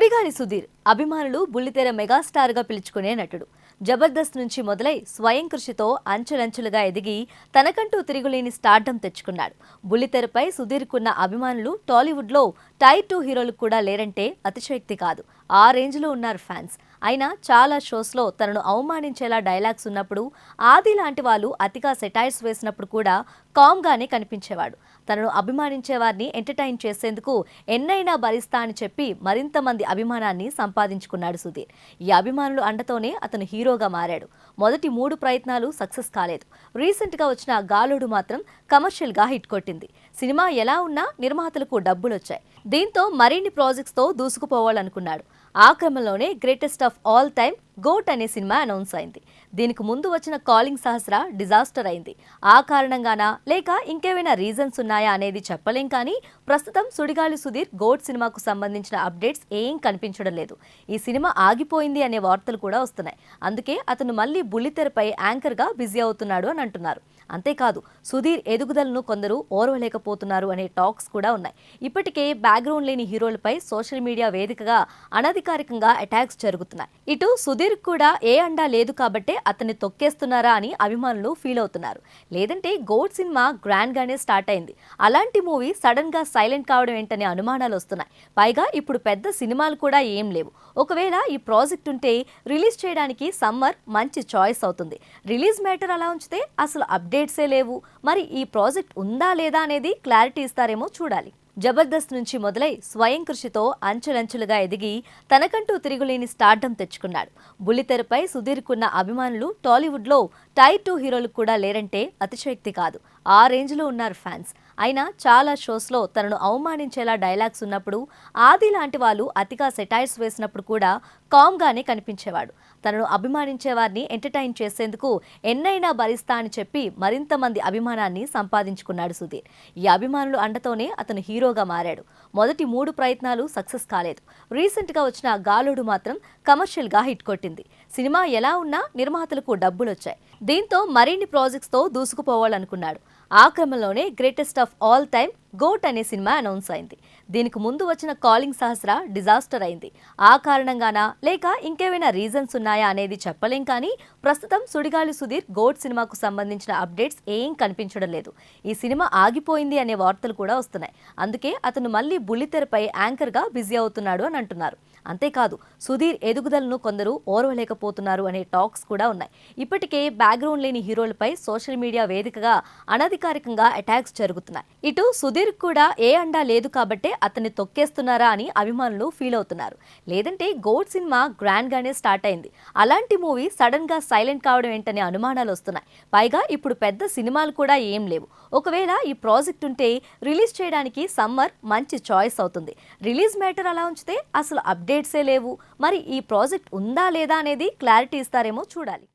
సుడిగాలి సుధీర్ అభిమానులు బుల్లితెర మెగాస్టార్ గా పిలుచుకునే నటుడు. జబర్దస్త్ నుంచి మొదలై స్వయం కృషితో అంచెలంచెలుగా ఎదిగి తనకంటూ తిరుగులేని స్టార్డమ్ తెచ్చుకున్నాడు. బుల్లితెరపై సుధీర్కున్న అభిమానులు టాలీవుడ్ లో టైర్ 2 హీరోలు కూడా లేరంటే అతిశయోక్తి కాదు. ఆ రేంజ్ లో ఉన్నారు ఫ్యాన్స్. అయినా చాలా షోస్ లో తనను అవమానించేలా డైలాగ్స్ ఉన్నప్పుడు, ఆది లాంటి వాళ్ళు అతిగా సెటైర్స్ వేసినప్పుడు కూడా కామ్ గానే కనిపించేవాడు. తనను అభిమానించే వారిని ఎంటర్టైన్ చేసేందుకు ఎన్నైనా భరిస్తా అని చెప్పి మరింత మంది అభిమానాన్ని సంపాదించుకున్నాడు సుధీర్. ఈ అభిమానులు అండతోనే అతను హీరోగా మారాడు. మొదటి 3 ప్రయత్నాలు సక్సెస్ కాలేదు. రీసెంట్ గా వచ్చిన గాలుడు మాత్రం కమర్షియల్ గా హిట్ కొట్టింది. సినిమా ఎలా ఉన్నా నిర్మాతలకు డబ్బులొచ్చాయి. దీంతో మరిన్ని ప్రాజెక్ట్స్ తో దూసుకుపోవాలనుకున్నాడు. ఆ క్రమంలోనే greatest of all time GOAT అనే సినిమా అనౌన్స్ అయింది. దీనికి ముందు వచ్చిన కాలింగ్ సహస్ర డిజాస్టర్ అయింది. ఆ కారణంగానా లేక ఇంకేమైనా రీజన్స్ ఉన్నాయా అనేది చెప్పలేం. కానీ ప్రస్తుతం సుడిగాలి సుధీర్ గోట్ సినిమాకు సంబంధించిన అప్డేట్స్ ఏం కనిపించడం లేదు. ఈ సినిమా ఆగిపోయింది అనే వార్తలు కూడా వస్తున్నాయి. అందుకే అతను మళ్ళీ బుల్లితెరపై యాంకర్ గా బిజీ అవుతున్నాడు అని అంటున్నారు. అంతేకాదు సుధీర్ ఎదుగుదలను కొందరు ఓర్వలేకపోతున్నారు అనే టాక్స్ కూడా ఉన్నాయి. ఇప్పటికే బ్యాక్గ్రౌండ్ లేని హీరోలపై సోషల్ మీడియా వేదికగా అనధికారికంగా అటాక్స్ జరుగుతున్నాయి. ఇటు సుధీర్ కూడా ఏ అండా లేదు కాబట్టే అతన్ని తొక్కేస్తున్నారా అని అభిమానులు ఫీల్ అవుతున్నారు. లేదంటే గోట్ సినిమా గ్రాండ్ గానే స్టార్ట్ అయింది. అలాంటి మూవీ సడన్ గా సైలెంట్ కావడం ఏంటనే అనుమానాలు వస్తున్నాయి. పైగా ఇప్పుడు పెద్ద సినిమాలు కూడా ఏం లేవు. ఒకవేళ ఈ ప్రాజెక్ట్ ఉంటే రిలీజ్ చేయడానికి సమ్మర్ మంచి చాయిస్ అవుతుంది. రిలీజ్ మ్యాటర్ అలా ఉంచితే అసలు అప్డేట్సే లేవు. మరి ఈ ప్రాజెక్ట్ ఉందా లేదా అనేది క్లారిటీ ఇస్తారేమో చూడాలి. జబర్దస్త్ నుంచి మొదలై స్వయం కృషితో అంచెలంచెలుగా ఎదిగి తనకంటూ తిరుగులేని స్టార్డమ్ తెచ్చుకున్నాడు. బుల్లితెరపై సుధీర్కున్న అభిమానులు టాలీవుడ్ లో టైర్ 2 హీరోలు కూడా లేరంటే అతిశయోక్తి కాదు. ఆ రేంజ్ లో ఉన్నారు ఫ్యాన్స్. అయినా చాలా షోస్ లో తనను అవమానించేలా డైలాగ్స్ ఉన్నప్పుడు, ఆది లాంటి వాళ్ళు అతిగా సెటైర్స్ వేసినప్పుడు కూడా కామ్ గానే కనిపించేవాడు. తనను అభిమానించే వారిని ఎంటర్టైన్ చేసేందుకు ఎన్నైనా భరిస్తా అని చెప్పి మరింత మంది అభిమానాన్ని సంపాదించుకున్నాడు సుధీర్. ఈ అభిమానులు అండతోనే అతను హీరోగా మారాడు. మొదటి 3 ప్రయత్నాలు సక్సెస్ కాలేదు. రీసెంట్ గా వచ్చిన గాలుడు మాత్రం కమర్షియల్ గా హిట్ కొట్టింది. సినిమా ఎలా ఉన్నా నిర్మాతలకు డబ్బులొచ్చాయి. దీంతో మరిన్ని ప్రాజెక్ట్స్ తో దూసుకుపోవాలనుకున్నాడు. ఆ క్రమంలోనే greatest of all time GOAT అనే సినిమా అనౌన్స్ అయింది. దీనికి ముందు వచ్చిన కాలింగ్ సహస్ర డిజాస్టర్ అయింది. ఆ కారణంగానా లేక ఇంకేమైనా రీజన్స్ ఉన్నాయా అనేది చెప్పలేం. కానీ ప్రస్తుతం సుడిగాలి సుధీర్ గోట్ సినిమాకు సంబంధించిన అప్డేట్స్ ఏం కనిపించడం లేదు. ఈ సినిమా ఆగిపోయింది అనే వార్తలు కూడా వస్తున్నాయి. అందుకే అతను మళ్ళీ బుల్లితెరపై యాంకర్ గా బిజీ అవుతున్నాడు అని అంటున్నారు. అంతేకాదు సుధీర్ ఎదుగుదలను కొందరు ఓర్వలేకపోతున్నారు అనే టాక్స్ కూడా ఉన్నాయి. ఇప్పటికే బ్యాక్గ్రౌండ్ లేని హీరోలపై సోషల్ మీడియా వేదికగా అనధికారికంగా అటాక్స్ జరుగుతున్నాయి. ఇటు సుధీర్ కూడా ఏ అండా లేదు కాబట్టే అతన్ని తొక్కేస్తున్నారా అని అభిమానులు ఫీల్ అవుతున్నారు. లేదంటే గోట్ సినిమా గ్రాండ్ గానే స్టార్ట్ అయింది. అలాంటి మూవీ సడన్ గా సైలెంట్ కావడం ఏంటనే అనుమానాలు వస్తున్నాయి. పైగా ఇప్పుడు పెద్ద సినిమాలు కూడా ఏం లేవు. ఒకవేళ ఈ ప్రాజెక్ట్ ఉంటే రిలీజ్ చేయడానికి సమ్మర్ మంచి చాయిస్ అవుతుంది. రిలీజ్ మ్యాటర్ అలా ఉంచితే అసలు అప్డేట్సే లేవు. మరి ఈ ప్రాజెక్ట్ ఉందా లేదా అనేది క్లారిటీ ఇస్తారేమో చూడాలి.